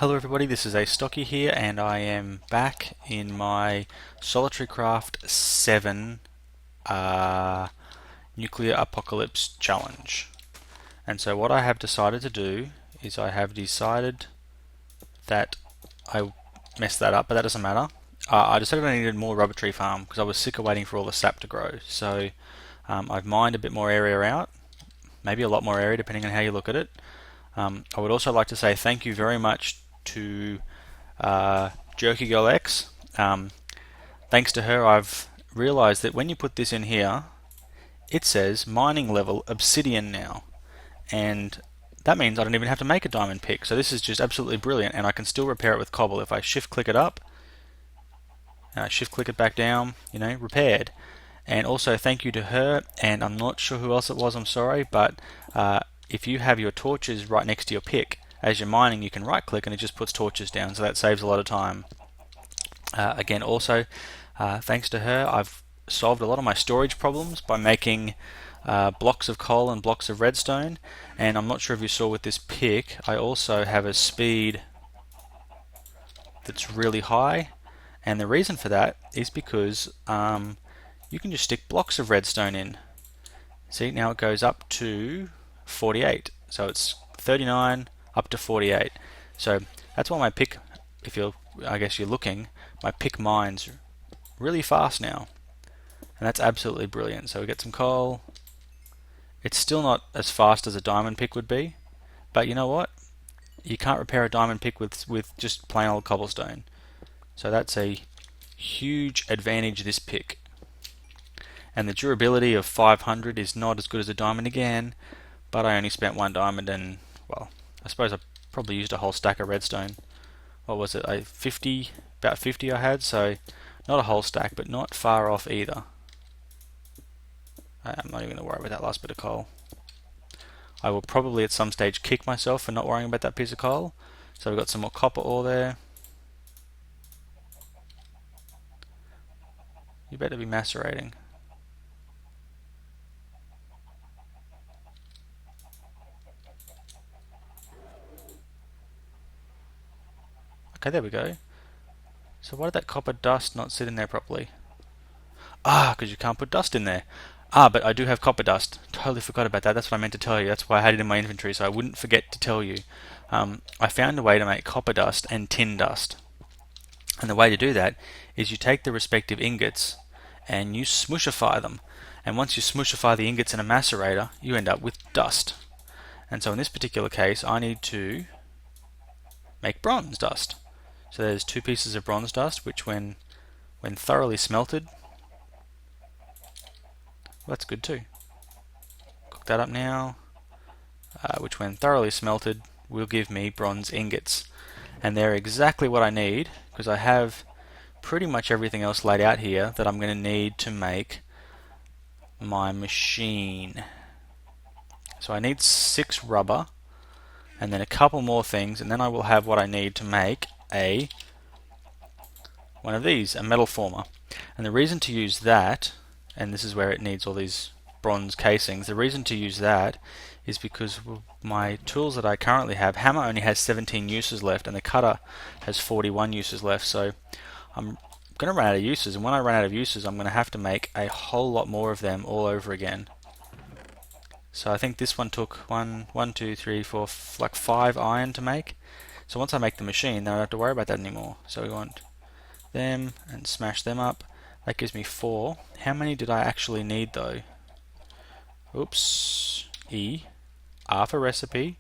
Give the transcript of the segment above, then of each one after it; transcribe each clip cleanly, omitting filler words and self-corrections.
Hello everybody, this is Astocky here, and I am back in my Solitary Craft 7 Nuclear Apocalypse Challenge. And so what I have decided to do is I have decided that I messed that up, but that doesn't matter. I decided I needed more rubber tree farm because I was sick of waiting for all the sap to grow. So I've mined a bit more area out, maybe a lot more area depending on how you look at it. I would also like to say thank you very much to Jerky Girl X. Thanks to her, I've realized that when you put this in here, it says mining level obsidian now, and that means I don't even have to make a diamond pick. So this is just absolutely brilliant, and I can still repair it with cobble. If I shift click it up and I shift click it back down, repaired. And also thank you to her, and I'm not sure who else it was, I'm sorry, but if you have your torches right next to your pick, as you're mining you can right click and it just puts torches down, so that saves a lot of time. Again, also thanks to her, I've solved a lot of my storage problems by making blocks of coal and blocks of redstone. And I'm not sure if you saw with this pick, I also have a speed that's really high, and the reason for that is because you can just stick blocks of redstone in. See, now it goes up to 48, so it's 39 up to 48. So that's why my pick, I guess you're looking, my pick mines really fast now, and that's absolutely brilliant. So we get some coal. It's still not as fast as a diamond pick would be, but you know what? You can't repair a diamond pick with just plain old cobblestone. So that's a huge advantage this pick. And the durability of 500 is not as good as a diamond again, but I only spent one diamond, and well, I suppose I probably used a whole stack of redstone. What was it? About 50 I had, so not a whole stack, but not far off either. I'm not even going to worry about that last bit of coal. I will probably at some stage kick myself for not worrying about that piece of coal. So we've got some more copper ore there. You better be macerating. Okay, there we go. So why did that copper dust not sit in there properly? Because you can't put dust in there. But I do have copper dust. Totally forgot about that. That's what I meant to tell you. That's why I had it in my inventory, so I wouldn't forget to tell you. I found a way to make copper dust and tin dust. And the way to do that is you take the respective ingots and you smushify them. And once you smushify the ingots in a macerator, you end up with dust. And so in this particular case, I need to make bronze dust. So there's 2 pieces of bronze dust, which when thoroughly smelted, well, that's good too. Cook that up now, which when thoroughly smelted will give me bronze ingots. And they're exactly what I need, because I have pretty much everything else laid out here that I'm going to need to make my machine. So I need 6 rubber, and then a couple more things, and then I will have what I need to make one of these, a metal former. And the reason to use that, and this is where it needs all these bronze casings, the reason to use that is because my tools that I currently have, hammer only has 17 uses left and the cutter has 41 uses left, so I'm going to run out of uses, and when I run out of uses I'm going to have to make a whole lot more of them all over again. So I think this one took 1, 2, 3, 4, like 5 iron to make. So once I make the machine, then I don't have to worry about that anymore. So we want them and smash them up. That gives me 4. How many did I actually need though? Oops. E. R for recipe.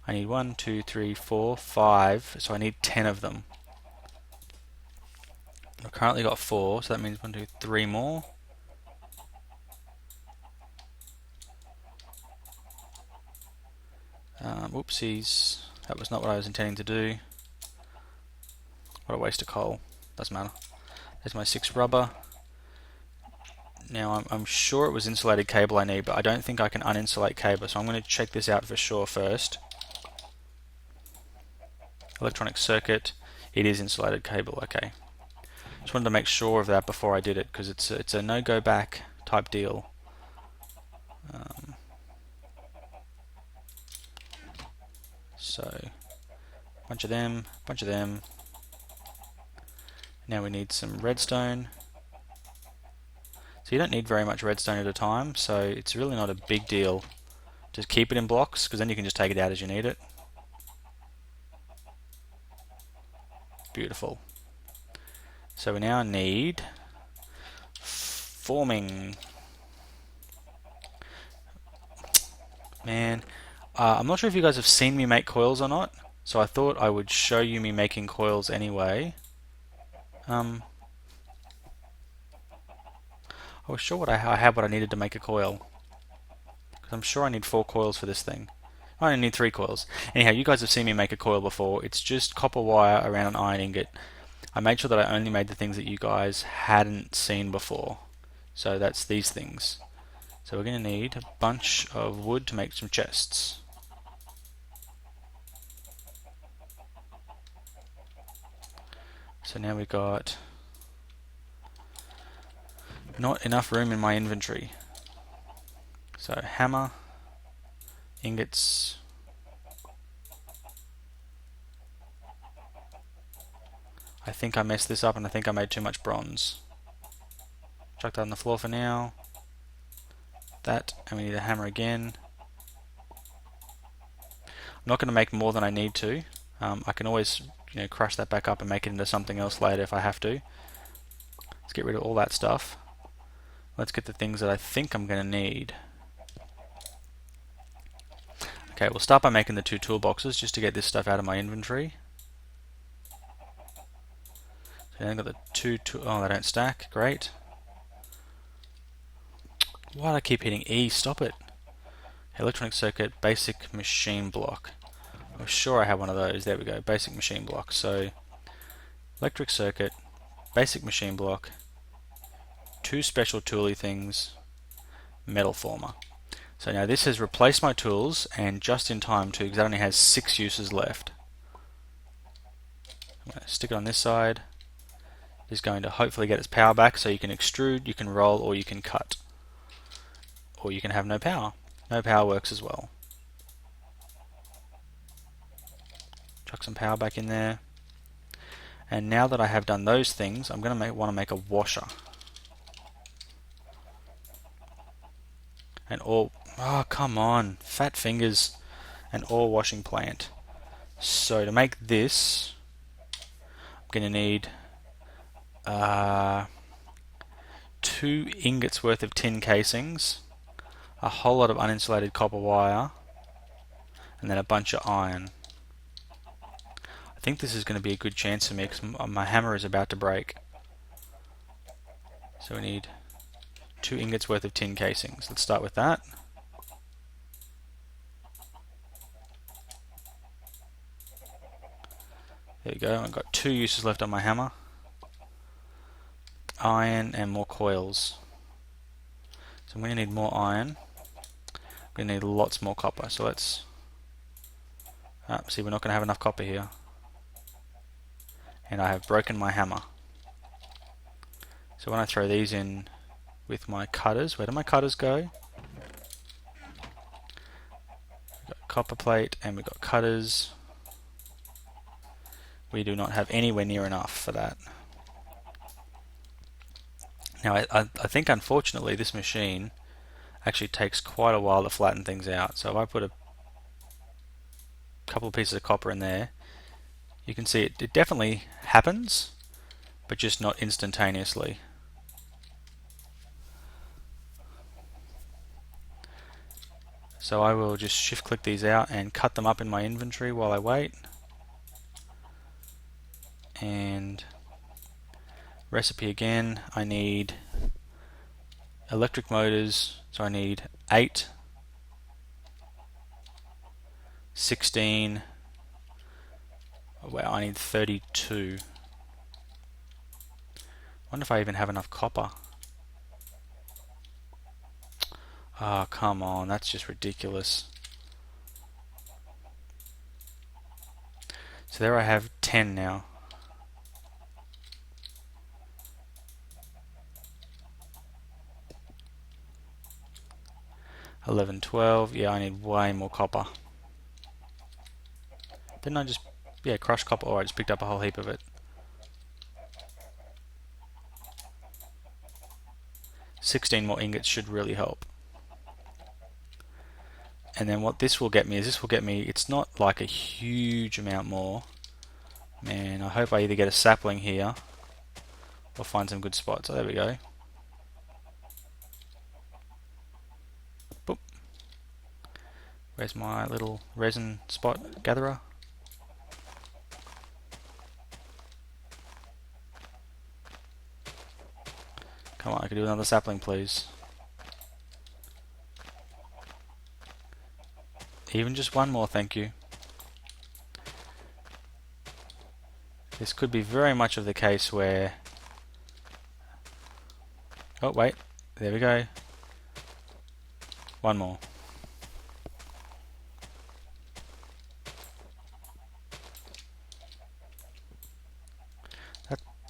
I need 1, 2, 3, 4, 5. So I need 10 of them. I've currently got 4, so that means 1, 2, 3 more. Oopsies. That was not what I was intending to do. What a waste of coal. Doesn't matter. There's my 6 rubber. Now I'm sure it was insulated cable I need, but I don't think I can uninsulate cable, so I'm going to check this out for sure first. Electronic circuit. It is insulated cable, okay. Just wanted to make sure of that before I did it, because it's a no-go back type deal. So bunch of them, bunch of them. Now we need some redstone. So you don't need very much redstone at a time, so it's really not a big deal. Just keep it in blocks, because then you can just take it out as you need it. Beautiful. So we now need forming. Man, I'm not sure if you guys have seen me make coils or not, so I thought I would show you me making coils anyway. I was sure I had what I needed to make a coil, because I'm sure I need 4 coils for this thing. I only need 3 coils. Anyhow, you guys have seen me make a coil before. It's just copper wire around an iron ingot. I made sure that I only made the things that you guys hadn't seen before. So that's these things. So we're going to need a bunch of wood to make some chests. So now we've got not enough room in my inventory. So hammer, ingots. I think I messed this up and I think I made too much bronze. Chuck that on the floor for now. That, and we need a hammer again. I'm not going to make more than I need to. I can always crush that back up and make it into something else later if I have to. Let's get rid of all that stuff. Let's get the things that I think I'm going to need. Okay, we'll start by making the 2 toolboxes just to get this stuff out of my inventory. So I've got the 2 oh, they don't stack. Great. Why do I keep hitting E? Stop it. Electronic circuit, basic machine block. I'm sure I have one of those. There we go. Basic machine block. So electric circuit, basic machine block, 2 special tooly things, metal former. So now this has replaced my tools, and just in time too, because it only has 6 uses left. I'm going to stick it on this side. It's going to hopefully get its power back, so you can extrude, you can roll, or you can cut. Or you can have no power. No power works as well. Chuck some power back in there. And now that I have done those things, I'm going to want to make a washer. And all, oh come on, fat fingers, an ore washing plant. So to make this, I'm going to need 2 ingots worth of tin casings, a whole lot of uninsulated copper wire, and then a bunch of iron. I think this is going to be a good chance for me because my hammer is about to break. So we need 2 ingots worth of tin casings. Let's start with that. There we go. I've got 2 uses left on my hammer. Iron and more coils. So I'm going to need more iron. I'm going to need lots more copper. So let's... see, we're not going to have enough copper here. And I have broken my hammer. So when I throw these in with my cutters, where do my cutters go? We've got copper plate and we've got cutters. We do not have anywhere near enough for that. Now I think unfortunately this machine actually takes quite a while to flatten things out. So if I put a couple of pieces of copper in there, you can see it definitely happens, but just not instantaneously. So I will just shift click these out and cut them up in my inventory while I wait. And recipe again, I need electric motors, so I need 8, 16, wow, I need 32. I wonder if I even have enough copper. Oh, come on, that's just ridiculous. So there I have 10 now. $11, $12, yeah, I need way more copper. Didn't I just Yeah, crushed copper ore. I just picked up a whole heap of it. 16 more ingots should really help. And then what this will get me is it's not like a huge amount more. Man, I hope I either get a sapling here or find some good spots. Oh, there we go. Boop. Where's my little resin spot gatherer? Come on, I could do another sapling, please. Even just one more, thank you. This could be very much of the case where... Oh, wait. There we go. One more.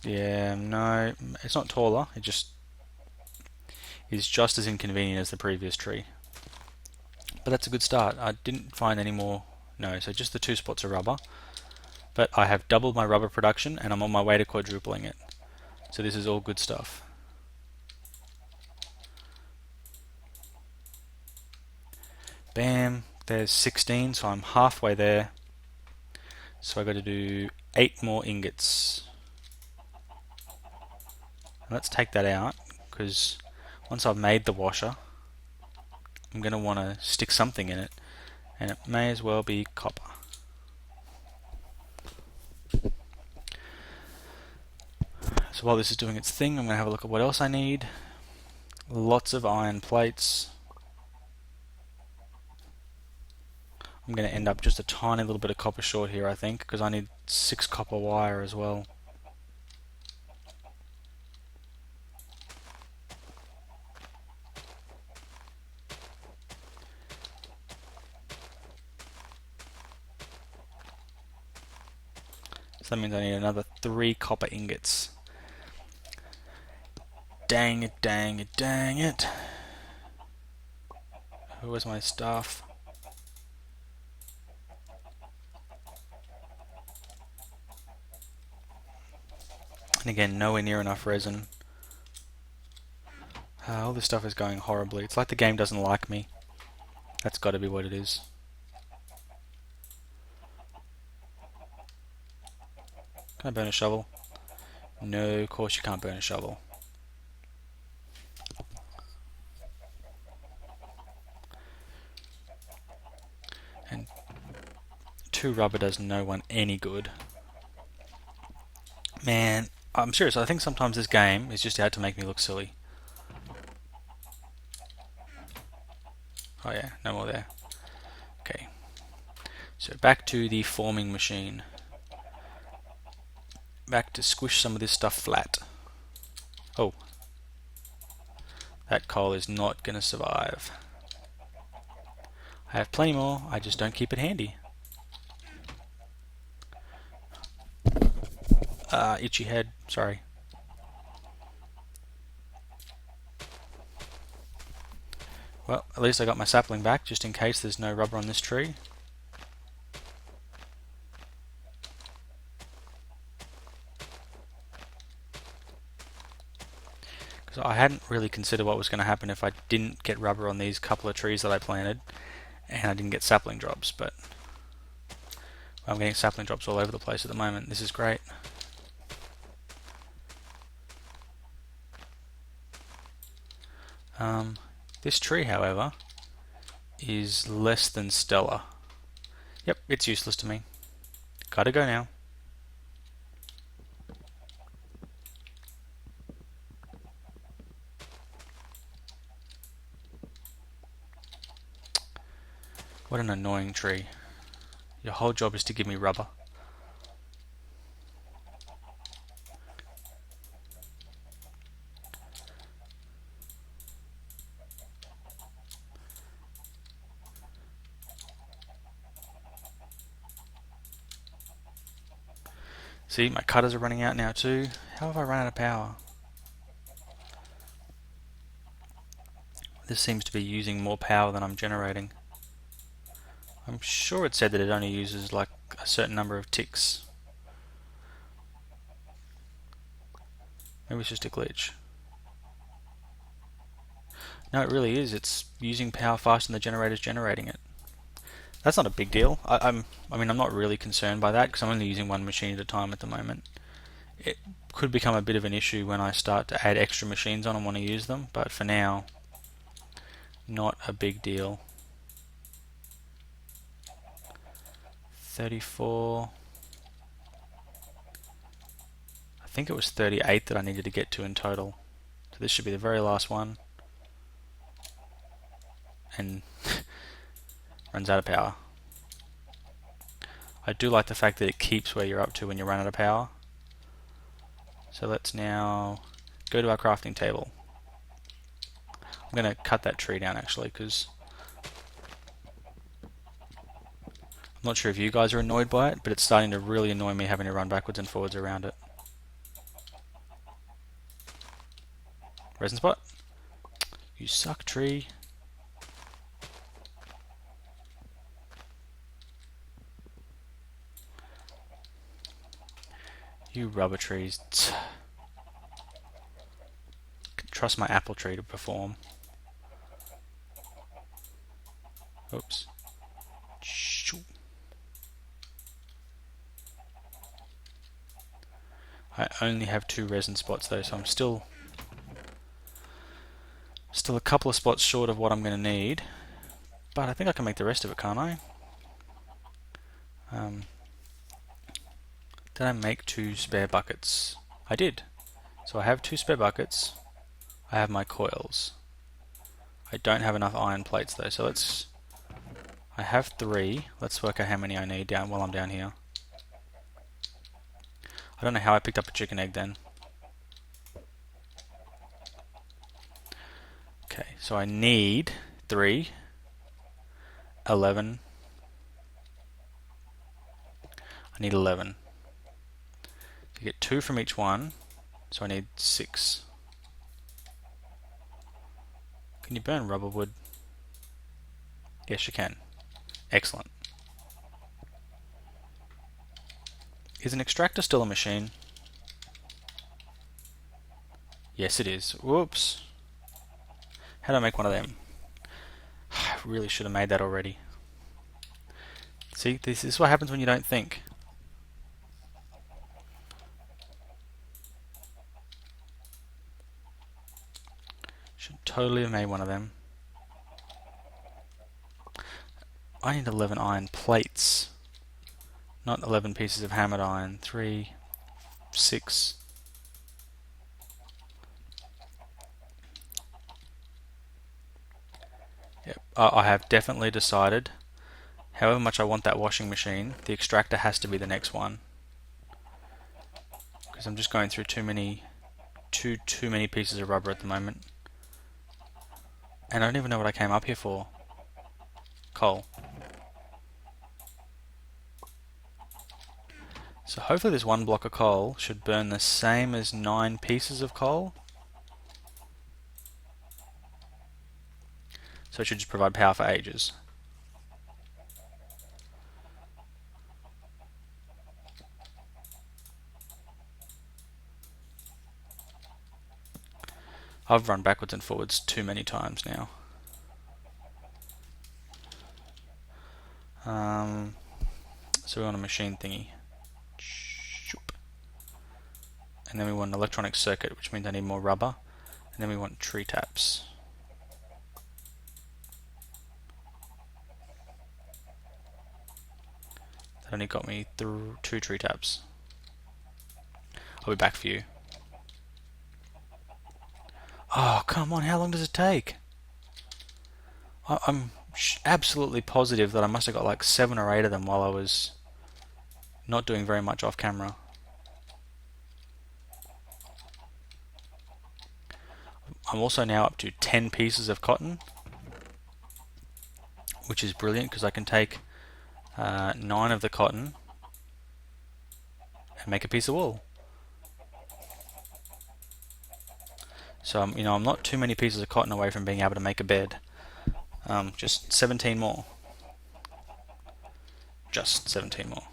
Yeah, no, it's not taller. It just is just as inconvenient as the previous tree. But that's a good start. I didn't find any more. No, so just the 2 spots of rubber. But I have doubled my rubber production and I'm on my way to quadrupling it. So this is all good stuff. Bam, there's 16, so I'm halfway there. So I got to do 8 more ingots. Let's take that out, because once I've made the washer, I'm going to want to stick something in it, and it may as well be copper. So while this is doing its thing, I'm going to have a look at what else I need. Lots of iron plates. I'm going to end up just a tiny little bit of copper short here, I think, because I need 6 copper wire as well. So that means I need another 3 copper ingots. Dang it, dang it, dang it. Where's my stuff? And again, nowhere near enough resin. All this stuff is going horribly. It's like the game doesn't like me. That's got to be what it is. Can I burn a shovel? No, of course you can't burn a shovel. And 2 rubber does no one any good. Man, I'm serious. I think sometimes this game is just out to make me look silly. Oh yeah, no more there. Okay. So back to the forming machine. Back to squish some of this stuff flat. Oh. That coal is not going to survive. I have plenty more, I just don't keep it handy. Itchy head, sorry. Well, at least I got my sapling back, just in case there's no rubber on this tree. Because I hadn't really considered what was going to happen if I didn't get rubber on these couple of trees that I planted, and I didn't get sapling drops, but I'm getting sapling drops all over the place at the moment. This is great. This tree, however, is less than stellar. Yep, it's useless to me. Gotta go now. What an annoying tree. Your whole job is to give me rubber. See, my cutters are running out now too. How have I run out of power? This seems to be using more power than I'm generating. I'm sure it said that it only uses like a certain number of ticks. Maybe it's just a glitch. No, it really is. It's using power faster than the generator's generating it. That's not a big deal. I mean, I'm not really concerned by that because I'm only using one machine at a time at the moment. It could become a bit of an issue when I start to add extra machines on and want to use them, but for now, not a big deal. 34. I think it was 38 that I needed to get to in total. So this should be the very last one. And runs out of power. I do like the fact that it keeps where you're up to when you run out of power. So let's now go to our crafting table. I'm going to cut that tree down actually because I'm not sure if you guys are annoyed by it, but it's starting to really annoy me having to run backwards and forwards around it. Resin spot. You suck, tree. You rubber trees. Trust my apple tree to perform. Oops. I only have 2 resin spots though, so I'm still a couple of spots short of what I'm going to need. But I think I can make the rest of it, can't I? Did I make 2 spare buckets? I did. So I have 2 spare buckets. I have my coils. I don't have enough iron plates though, so I have 3. Let's work out how many I need while I'm down here. I don't know how I picked up a chicken egg then. Okay, so I need 3, 11. I need 11. You get 2 from each one, so I need 6. Can you burn rubber wood? Yes, you can. Excellent. Is an extractor still a machine? Yes, it is. Whoops. How do I make one of them? I really should have made that already. See, this is what happens when you don't think. Should totally have made one of them. I need 11 iron plates, not 11 pieces of hammered iron. 3, 6. Yep. I have definitely decided, however much I want that washing machine, the extractor has to be the next one. Because I'm just going through too many pieces of rubber at the moment. And I don't even know what I came up here for. Coal. So hopefully this 1 block of coal should burn the same as 9 pieces of coal. So it should just provide power for ages. I've run backwards and forwards too many times now. So we want a machine thingy. And then we want an electronic circuit, which means I need more rubber. And then we want tree taps. That only got me through 2 tree taps. I'll be back for you. Oh, come on, how long does it take? I'm absolutely positive that I must have got like 7 or 8 of them while I was not doing very much off camera. I'm also now up to 10 pieces of cotton, which is brilliant because I can take 9 of the cotton and make a piece of wool. So I'm not too many pieces of cotton away from being able to make a bed. Just 17 more. Just 17 more.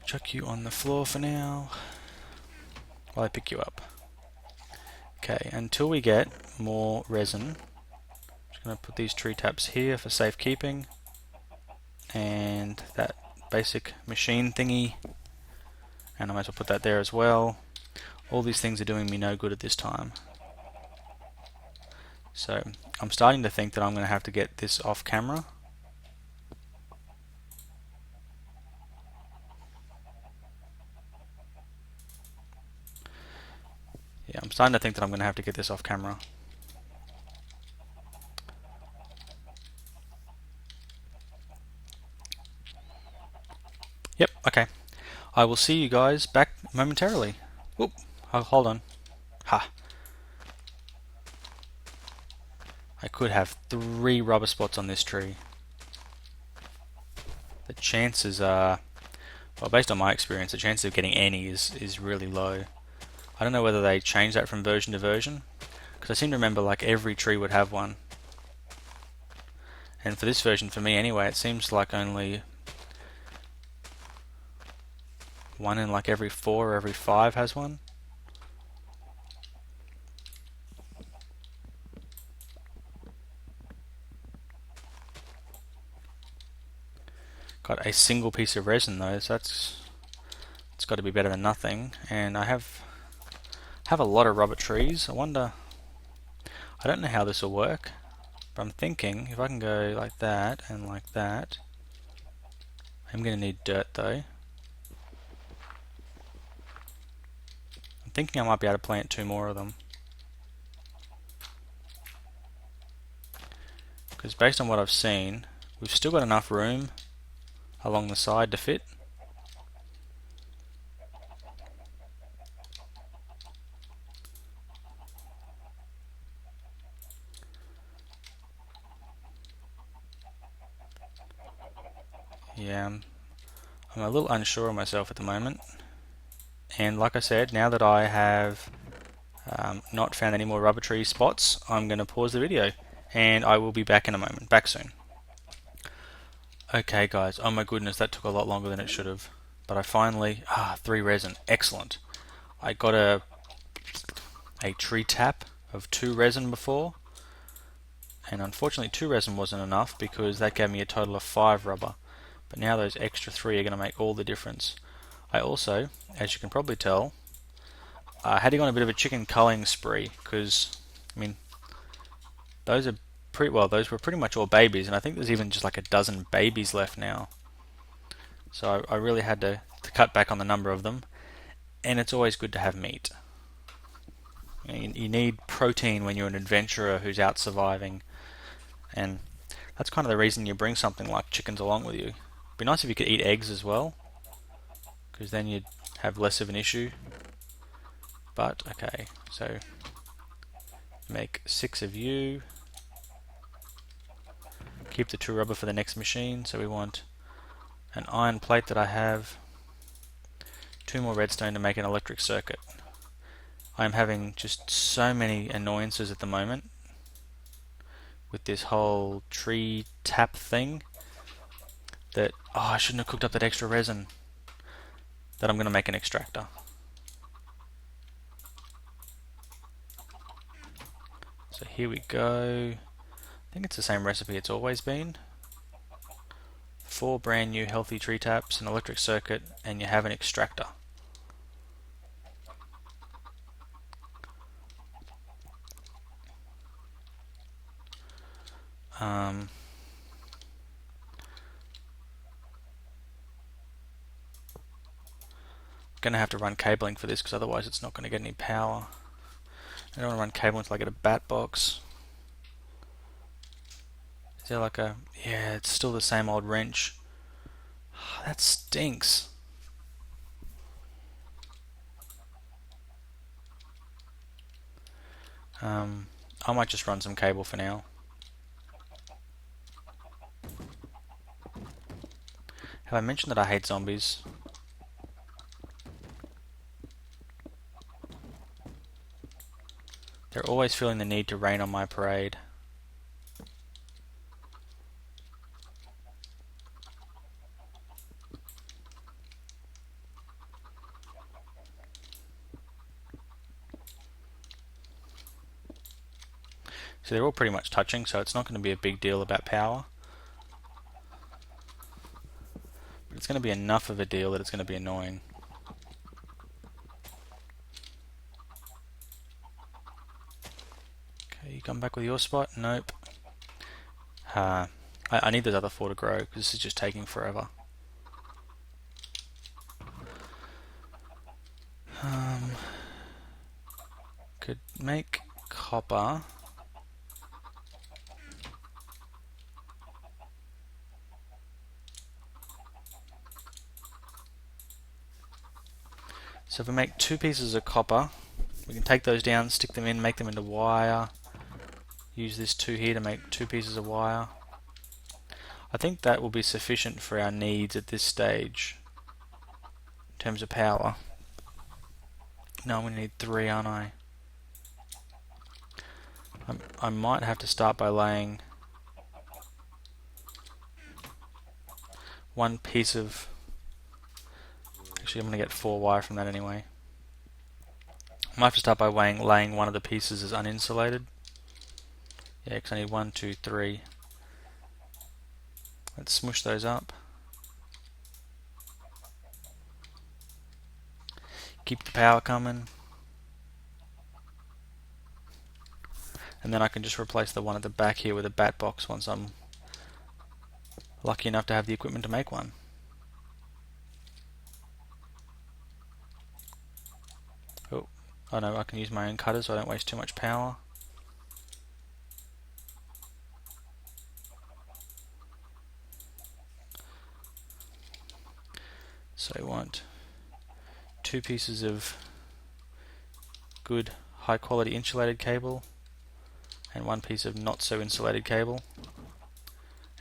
Chuck you on the floor for now while I pick you up. Okay, until we get more resin, I'm just going to put these tree taps here for safekeeping, and that basic machine thingy, and I might as well put that there as well. All these things are doing me no good at this time. So I'm starting to think that I'm going to have to get this off camera. Yeah, I'm starting to think that I'm going to have to get this off camera. Yep, okay. I will see you guys back momentarily. Oop, hold on. Ha. I could have 3 rubber spots on this tree. The chances are, well, based on my experience, the chance of getting any is really low. I don't know whether they changed that from version to version, because I seem to remember like every tree would have one. And for this version, for me anyway, it seems like only one in like every 4 or every 5 has one. Got a single piece of resin though, so it's got to be better than nothing. And I have a lot of rubber trees. I don't know how this will work, but I'm thinking if I can go like that and like that. I'm going to need dirt though. I'm thinking I might be able to plant 2 more of them. Because based on what I've seen, we've still got enough room along the side to fit. Yeah, I'm a little unsure of myself at the moment. And like I said, now that I have not found any more rubber tree spots, I'm going to pause the video and I will be back in a moment. Back soon. Okay guys, oh my goodness, that took a lot longer than it should have. But I finally, 3 resin, excellent. I got a tree tap of 2 resin before, and unfortunately 2 resin wasn't enough because that gave me a total of 5 rubber. But now those extra 3 are going to make all the difference. I also, as you can probably tell, heading on a bit of a chicken culling spree, because I mean those were pretty much all babies, and I think there's even just like a dozen babies left now. So I really had to cut back on the number of them, and it's always good to have meat. You need protein when you're an adventurer who's out surviving, and that's kind of the reason you bring something like chickens along with you. It'd be nice if you could eat eggs as well, because then you'd have less of an issue. But okay, so make 6 of you. Keep the 2 rubber for the next machine. So we want an iron plate that I have, 2 more redstone to make an electric circuit. I'm having just so many annoyances at the moment with this whole tree tap thing that, I shouldn't have cooked up that extra resin, that I'm going to make an extractor. So here we go. I think it's the same recipe it's always been. 4 brand new healthy tree taps, an electric circuit, and you have an extractor. Gonna have to run cabling for this because otherwise it's not going to get any power. I don't want to run cable until I get a bat box. Is there like a... yeah, it's still the same old wrench. That stinks. I might just run some cable for now. Have I mentioned that I hate zombies? They're always feeling the need to rain on my parade. So they're all pretty much touching, so it's not going to be a big deal about power. But it's going to be enough of a deal that it's going to be annoying. Okay, you come back with your spot? Nope. I need those other 4 to grow, because this is just taking forever. Could make copper. So if we make 2 pieces of copper, we can take those down, stick them in, make them into wire. Use this 2 here to make 2 pieces of wire. I think that will be sufficient for our needs at this stage in terms of power. No, I'm going to need 3, aren't I? I might have to start by laying 1 piece of... Actually, I'm going to get 4 wire from that anyway. I might have to start by laying 1 of the pieces as uninsulated. Yeah, because I need 1, 2, 3. Let's smush those up. Keep the power coming. And then I can just replace the one at the back here with a bat box once I'm lucky enough to have the equipment to make one. Oh no, I can use my own cutter so I don't waste too much power. So I want 2 pieces of good high quality insulated cable and 1 piece of not so insulated cable.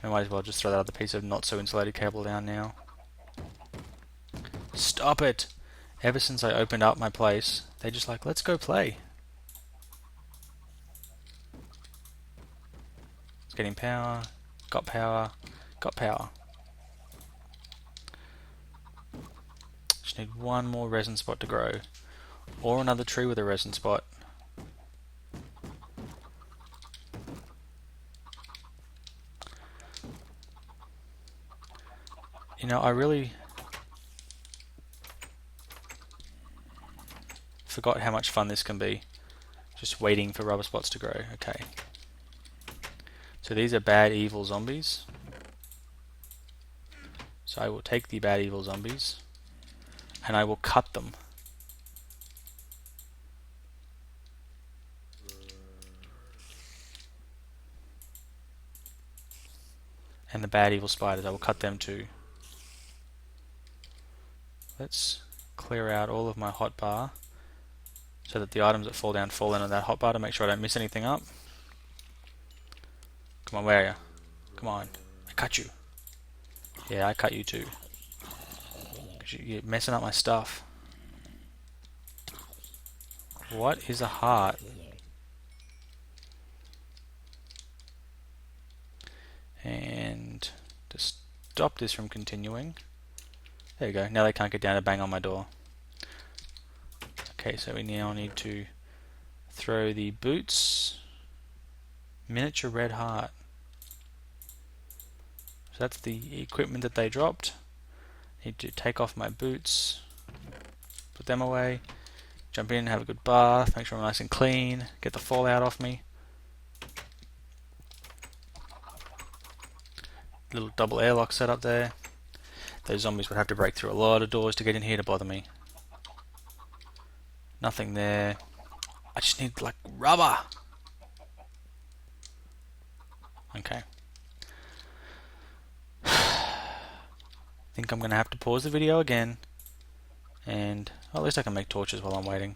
And I might as well just throw that other piece of not so insulated cable down now. Stop it! Ever since I opened up my place, they just like, let's go play. It's getting power, got power, got power. Just need 1 more resin spot to grow. Or another tree with a resin spot. You know, I really forgot how much fun this can be. Just waiting for rubber spots to grow. Okay. So these are bad evil zombies. So I will take the bad evil zombies and I will cut them. And the bad evil spiders, I will cut them too. Let's clear out all of my hotbar so that the items that fall down fall into that hotbar to make sure I don't miss anything up. Come on, where are you? Come on. I cut you. Yeah, I cut you too. You're messing up my stuff. What is a heart? And to stop this from continuing, there you go, now they can't get down to bang on my door. Okay, so we now need to throw the boots, miniature red heart. So that's the equipment that they dropped. Need to take off my boots, put them away, jump in, have a good bath, make sure I'm nice and clean, get the fallout off me. Little double airlock set up there. Those zombies would have to break through a lot of doors to get in here to bother me. Nothing there. I just need like rubber. Okay. I think I'm going to have to pause the video again. And well, at least I can make torches while I'm waiting.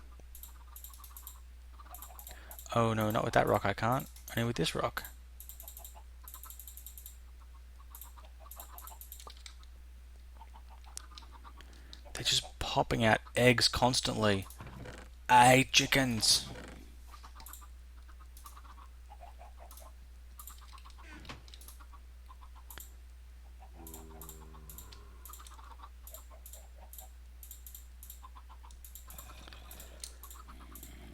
Oh no, not with that rock I can't. Only with this rock. They're just popping out eggs constantly. I hate chickens.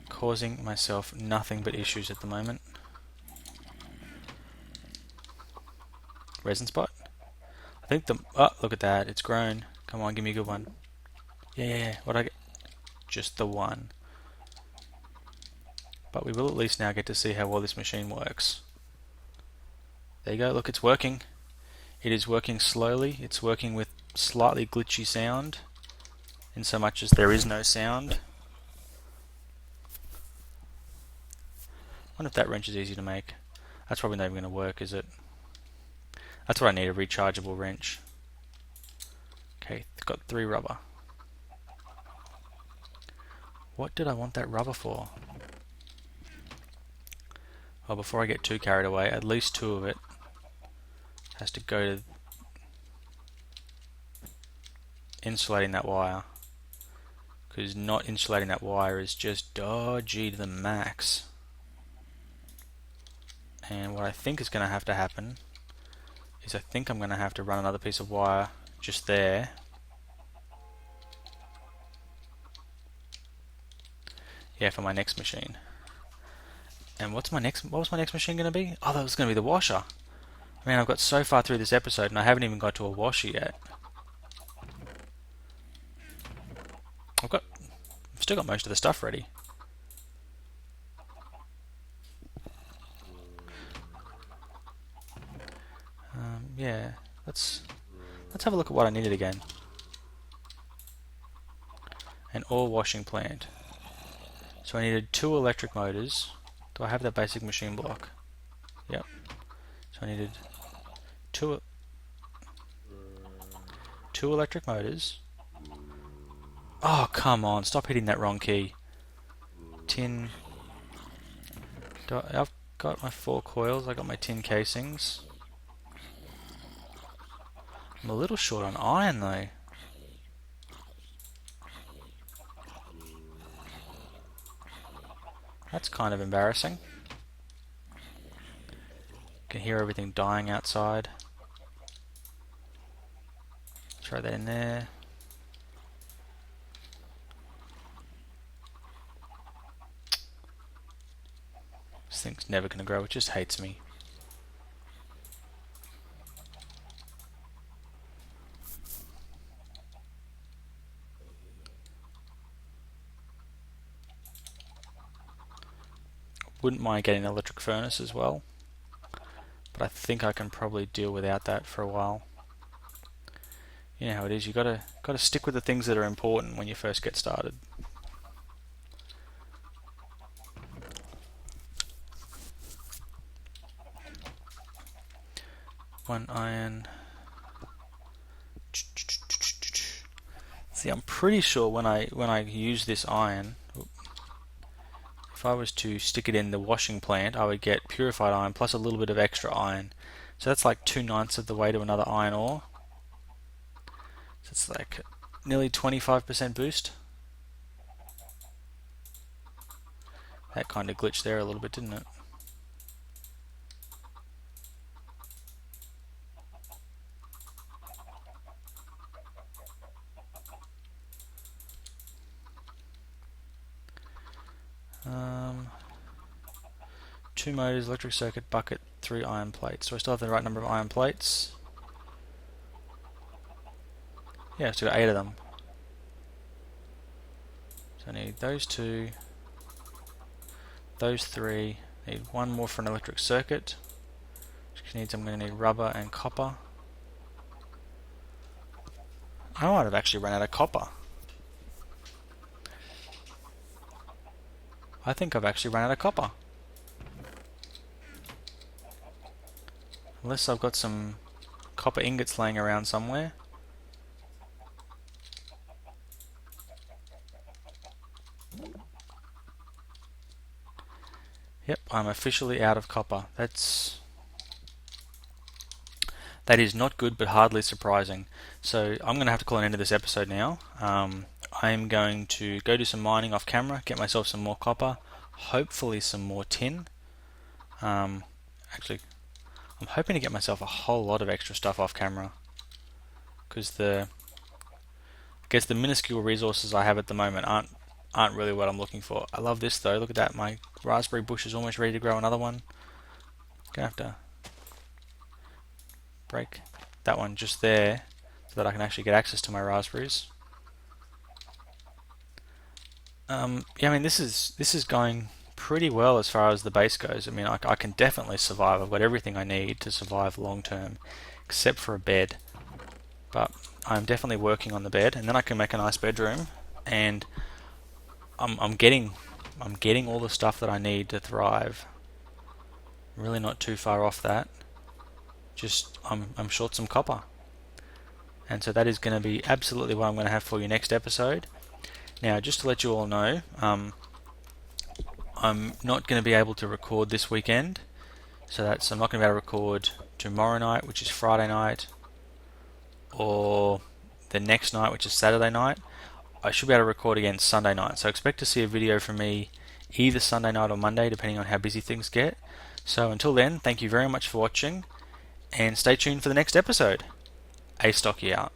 Causing myself nothing but issues at the moment. resin spot. I think the... Oh, look at that. It's grown. Come on, give me a good one. Yeah. What'd I get? Just the one. But we will at least now get to see how well this machine works. There you go. Look, it's working. It is working slowly. It's working with slightly glitchy sound, in so much as there is no sound. I wonder if that wrench is easy to make. That's probably not even going to work, is it? That's what I need, a rechargeable wrench. Okay, got 3 rubber. What did I want that rubber for? Well, before I get too carried away, at least 2 of it has to go to insulating that wire. Because not insulating that wire is just dodgy to the max. And what I think is going to have to happen is I think I'm going to have to run another piece of wire just there. Yeah, for my next machine. And what was my next machine going to be? Oh, that was going to be the washer. Man, I've got so far through this episode and I haven't even got to a washer yet. I've still got most of the stuff ready. Yeah, let's have a look at what I needed again. An ore washing plant. So I needed 2 electric motors. Do I have that basic machine block? Yep. So I needed 2 electric motors. Oh, come on, stop hitting that wrong key. Tin. I've got my 4 coils, I got my tin casings. I'm a little short on iron though. That's kind of embarrassing. Can hear everything dying outside. Throw that in there. This thing's never going to grow, it just hates me. Wouldn't mind getting an electric furnace as well, but I think I can probably deal without that for a while. You know how it is, you gotta stick with the things that are important when you first get started. One iron. See, I'm pretty sure when I use this iron, if I was to stick it in the washing plant, I would get purified iron plus a little bit of extra iron. So that's like 2/9 of the way to another iron ore. So it's like nearly 25% boost. That kind of glitched there a little bit, didn't it? Two motors, electric circuit, bucket, 3 iron plates. Do I still have the right number of iron plates? Yeah, I've still got 8 of them. So I need those 2, those 3. I need 1 more for an electric circuit. I'm going to need rubber and copper. I might have actually run out of copper. I think I've actually run out of copper. Unless I've got some copper ingots laying around somewhere. Yep, I'm officially out of copper. That is not good, but hardly surprising. So I'm going to have to call an end to this episode now. I'm going to go do some mining off camera, get myself some more copper, hopefully some more tin. Actually, I'm hoping to get myself a whole lot of extra stuff off camera, because I guess the minuscule resources I have at the moment aren't really what I'm looking for. I love this though. Look at that, my raspberry bush is almost ready to grow another one. Gonna have to break that one just there so that I can actually get access to my raspberries. Yeah, I mean this is going pretty well as far as the base goes. I mean I can definitely survive. I've got everything I need to survive long term, except for a bed. But I'm definitely working on the bed, and then I can make a nice bedroom. And I'm getting all the stuff that I need to thrive. Really not too far off that. Just I'm short some copper. And so that is going to be absolutely what I'm going to have for you next episode. Now, just to let you all know, I'm not going to be able to record this weekend. So I'm not going to be able to record tomorrow night, which is Friday night, or the next night, which is Saturday night. I should be able to record again Sunday night. So expect to see a video from me either Sunday night or Monday, depending on how busy things get. So until then, thank you very much for watching, and stay tuned for the next episode. Astocky out.